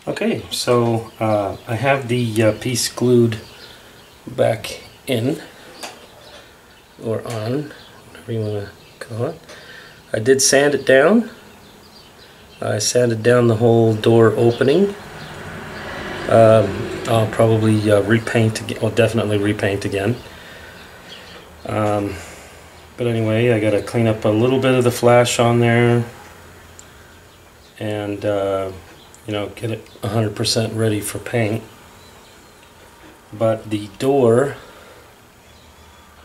Okay, so I have the piece glued back in, or on, whatever you want to call it. I did sand it down. I sanded down the whole door opening. I'll probably repaint again, well, definitely repaint again. But anyway, I got to clean up a little bit of the flash on there and you know, get it 100% ready for paint. But the door,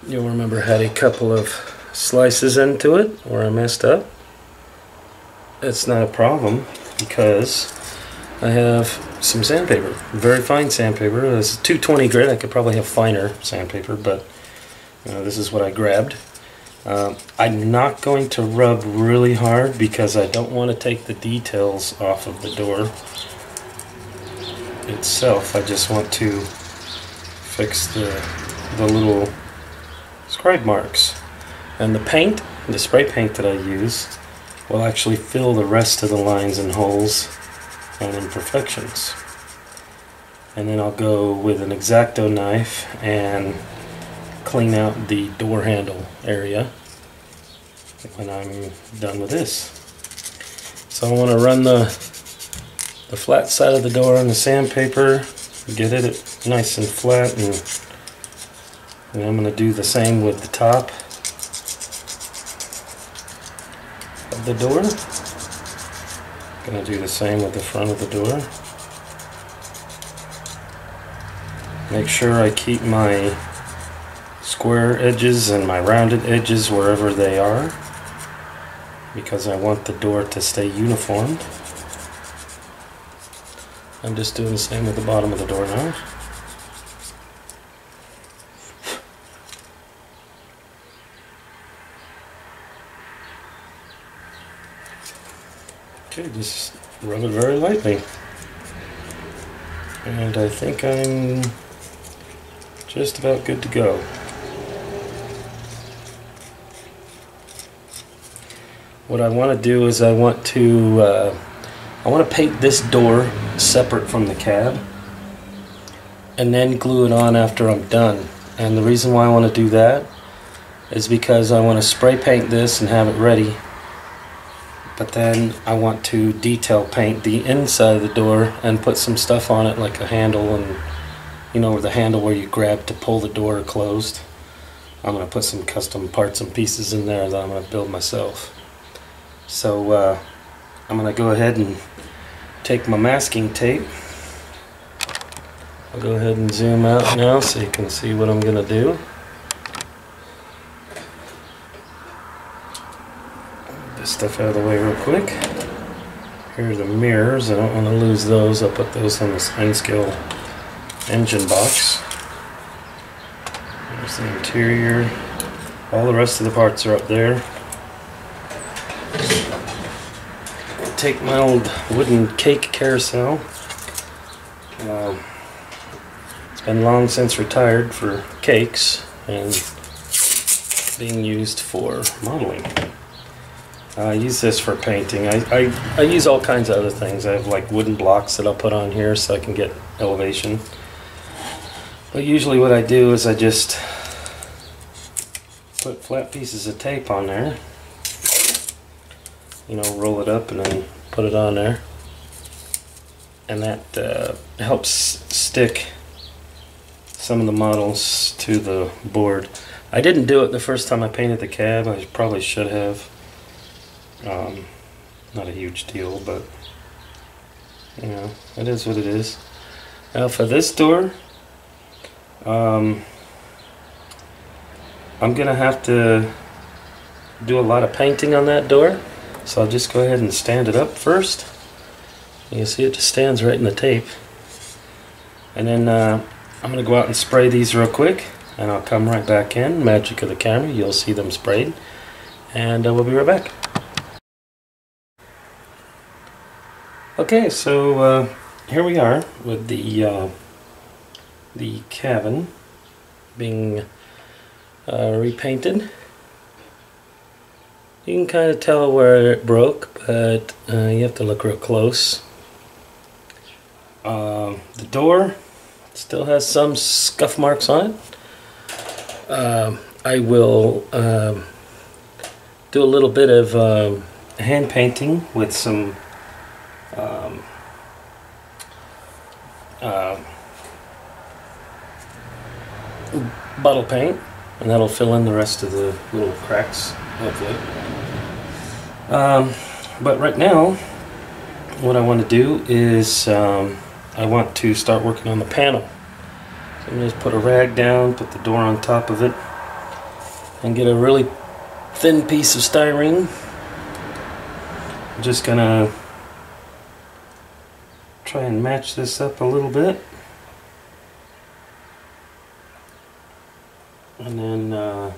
you'll remember, had a couple of slices into it where I messed up. It's not a problem because I have some sandpaper, very fine sandpaper. This is 220 grit. I could probably have finer sandpaper, but this is what I grabbed. I'm not going to rub really hard because I don't want to take the details off of the door itself. I just want to fix the little scribe marks. And the paint, the spray paint that I use, will actually fill the rest of the lines and holes and imperfections. And then I'll go with an X-Acto knife and clean out the door handle area when I'm done with this. So I want to run the flat side of the door on the sandpaper, get it nice and flat, and I'm going to do the same with the top of the door. Going to do the same with the front of the door. Make sure I keep my square edges and my rounded edges wherever they are, because I want the door to stay uniformed. I'm just doing the same with the bottom of the door now. Okay, just rub it very lightly. And I think I'm just about good to go. What I want to do is I want to paint this door separate from the cab and then glue it on after I'm done. And the reason why I want to do that is because I want to spray paint this and have it ready, but then I want to detail paint the inside of the door and put some stuff on it, like a handle, and you know, the handle where you grab to pull the door closed. I'm going to put some custom parts and pieces in there that I'm going to build myself. So I'm going to go ahead and take my masking tape. I'll go ahead and zoom out now so you can see what I'm going to do. Get this stuff out of the way real quick. Here are the mirrors. I don't want to lose those. I'll put those on this N-scale engine box. There's the interior. All the rest of the parts are up there. Take my old wooden cake carousel. It's been long since retired for cakes and being used for modeling. I use this for painting. I use all kinds of other things. I have like wooden blocks that I'll put on here so I can get elevation. But usually what I do is I just put flat pieces of tape on there. You know, roll it up and then put it on there, and that helps stick some of the models to the board. I didn't do it the first time I painted the cab. I probably should have. Not a huge deal, but you know, it is what it is. Now for this door, I'm gonna have to do a lot of painting on that door. So I'll just go ahead and stand it up first. You can see it just stands right in the tape. And then I'm going to go out and spray these real quick, and I'll come right back in. Magic of the camera, you'll see them sprayed. And we'll be right back. Okay, so here we are with the cabin being repainted. You can kind of tell where it broke, but you have to look real close. The door still has some scuff marks on it. I will do a little bit of hand painting with some bottle paint, and that'll fill in the rest of the little cracks, hopefully. But right now, what I want to do is I want to start working on the panel. So I'm going to just put a rag down, put the door on top of it, and get a really thin piece of styrene. I'm just going to try and match this up a little bit. And then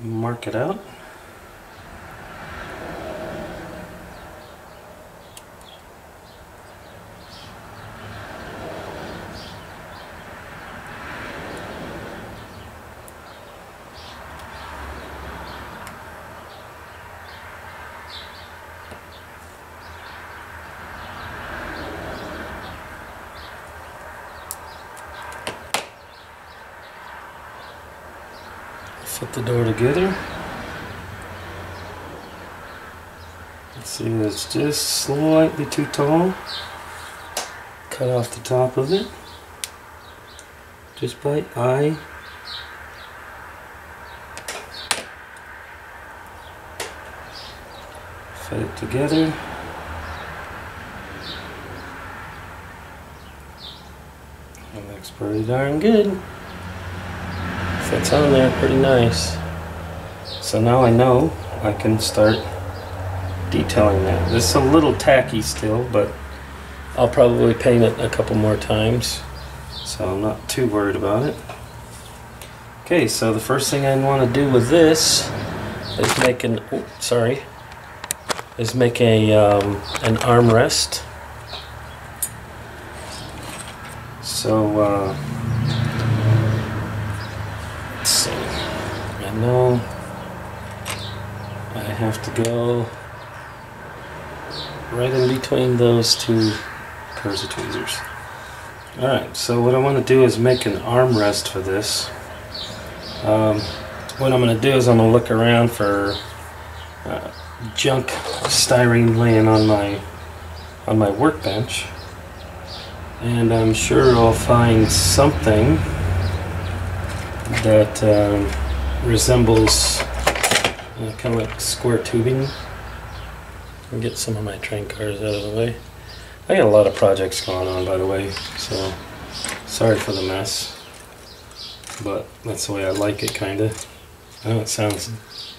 mark it out. Fit the door together. Let's see, it's just slightly too tall. Cut off the top of it, just by eye. Fit it together. That looks pretty darn good. Fits on there pretty nice. So now I know I can start detailing that. This is a little tacky still, but I'll probably paint it a couple more times, so I'm not too worried about it. Okay, so the first thing I want to do with this is make an an armrest. So let's see. I know I have to go right in between those two pairs of tweezers. Alright, so what I want to do is make an armrest for this. What I'm going to do is I'm going to look around for junk styrene laying on my workbench, and I'm sure I'll find something that resembles kind of like square tubing. And get some of my train cars out of the way. I got a lot of projects going on, by the way, so sorry for the mess, but that's the way I like it, kinda. I know it sounds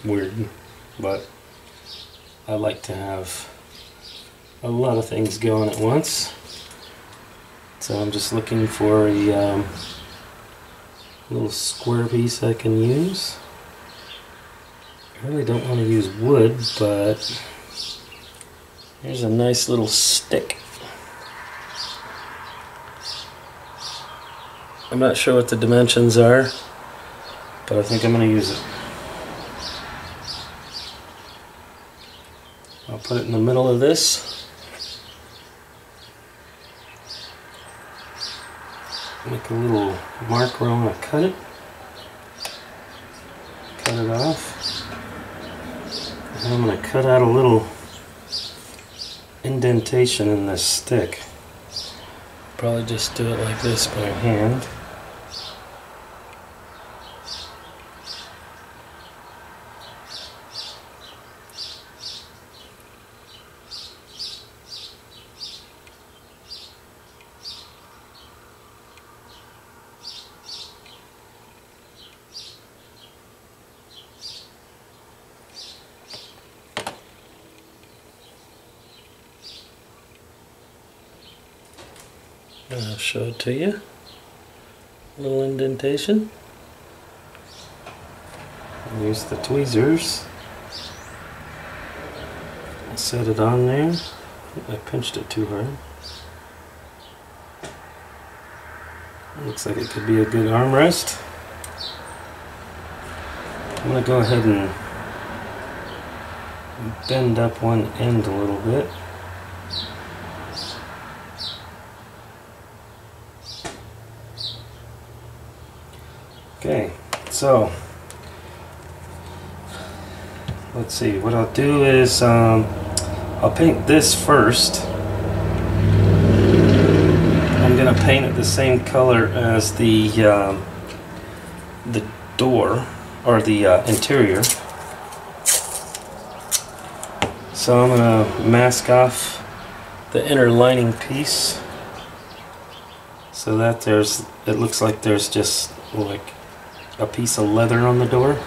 weird, but I like to have a lot of things going at once. So I'm just looking for a little square piece I can use. I really don't want to use wood, but here's a nice little stick. I'm not sure what the dimensions are, but I think I'm going to use it. I'll put it in the middle of this. Make a little mark where I want to cut it. Cut it off. And I'm going to cut out a little indentation in this stick. Probably just do it like this by hand. I'll show it to you. A little indentation. Use the tweezers. I'll set it on there. I pinched it too hard. Looks like it could be a good armrest. I'm going to go ahead and bend up one end a little bit. So let's see, what I'll do is I'll paint this first. I'm gonna paint it the same color as the door, or the interior. So I'm gonna mask off the inner lining piece so that it looks like there's just like a piece of leather on the door.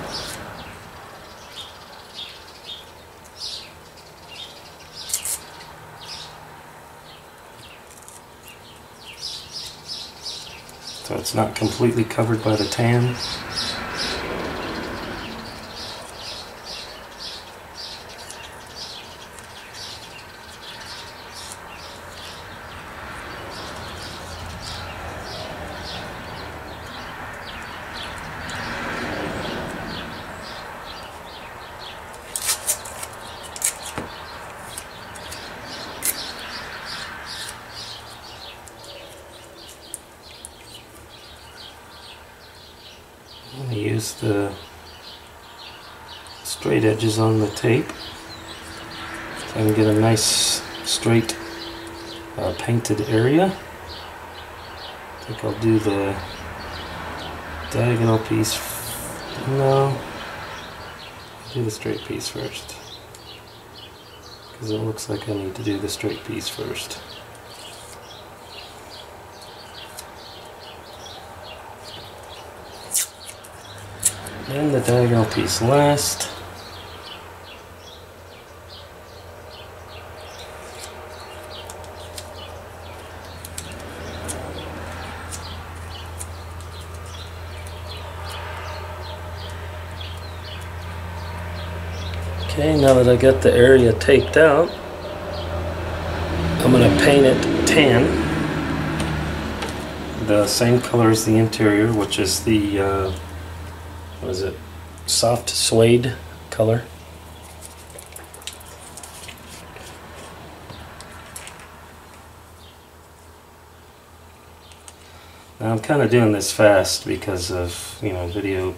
So it's not completely covered by the tan. I'm going to use the straight edges on the tape so I can get a nice straight painted area. I think I'll do the diagonal piece. No, I'll do the straight piece first, because it looks like I need to do the straight piece first. And the diagonal piece last. Okay, now that I got the area taped out, I'm going to paint it tan, the same color as the interior, which is the what is it? Soft suede color. Now I'm kind of doing this fast because of, video.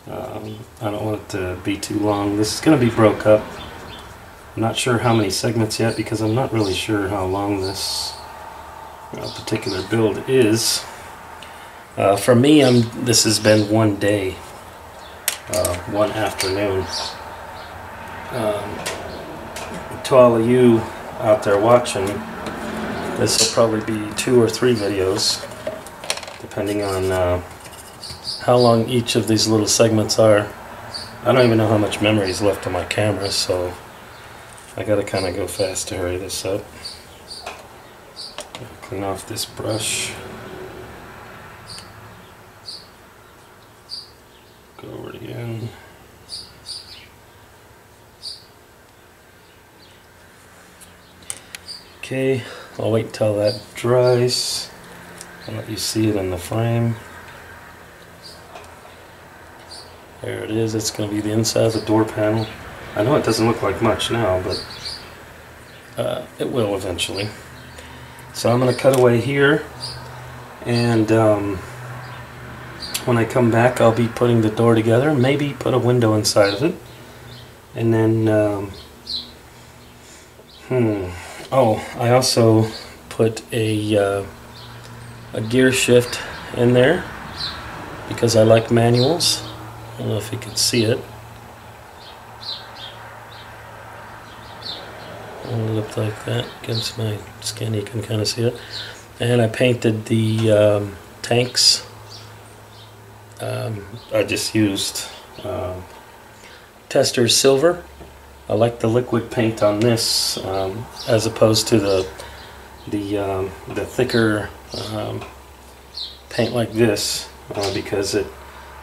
I don't want it to be too long. This is going to be broke up. I'm not sure how many segments yet because I'm not really sure how long this particular build is. For me, this has been one day, one afternoon. To all of you out there watching, this will probably be 2 or 3 videos, depending on how long each of these little segments are. I don't even know how much memory is left on my camera, so I gotta kind of go fast to hurry this up. Clean off this brush. Go over it again. Okay, I'll wait until that dries. I'll let you see it in the frame. There it is. It's going to be the inside of the door panel. I know it doesn't look like much now, but it will eventually. So I'm going to cut away here, and when I come back, I'll be putting the door together, maybe put a window inside of it, and then oh, I also put a gear shift in there because I like manuals. I don't know if you can see it. Hold it up like that against my skin, you can kind of see it. And I painted the tanks. I just used Tester Silver. I like the liquid paint on this as opposed to the thicker paint like this, because it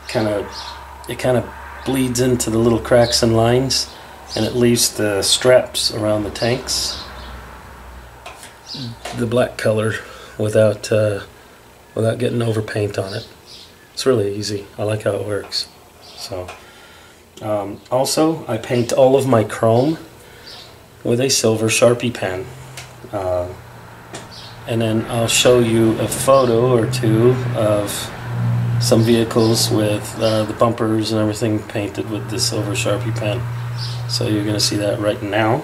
kind of bleeds into the little cracks and lines, and it leaves the straps around the tanks the black color without getting over paint on it. It's really easy. I like how it works. So also I paint all of my chrome with a silver Sharpie pen, and then I'll show you a photo or two of some vehicles with the bumpers and everything painted with the silver Sharpie pen. So you're going to see that right now.